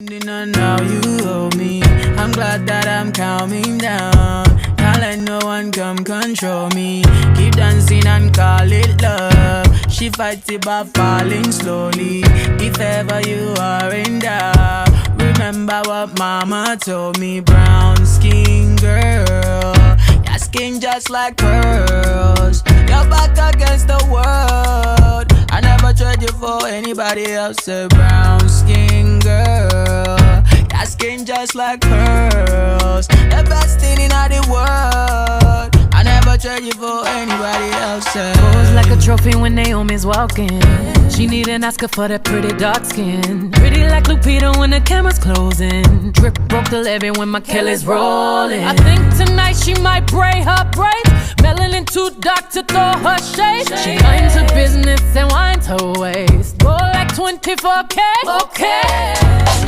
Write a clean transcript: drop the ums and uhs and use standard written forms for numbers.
And now you owe me. I'm glad that I'm calming down. Can't let no one come control me. Keep dancing and call it love. She fights it by falling slowly. If ever you are in doubt, remember what mama told me. Brown skin girl, your skin just like pearls. You're back against the world. I never trade you for anybody else. A brown skin girl, your skin just like pearls. The best thing in all the world. I never trade you for anybody else. Pose like a trophy when Naomi's walking. She need an Oscar for that pretty dark skin. Pretty like Lupita when the camera's closing. Drip broke the levee when my Kelly's rolling. I think tonight she might braid her braids. Melanin too dark to throw her shade. She minds her business and winds her waist. Roll like 24K. Okay.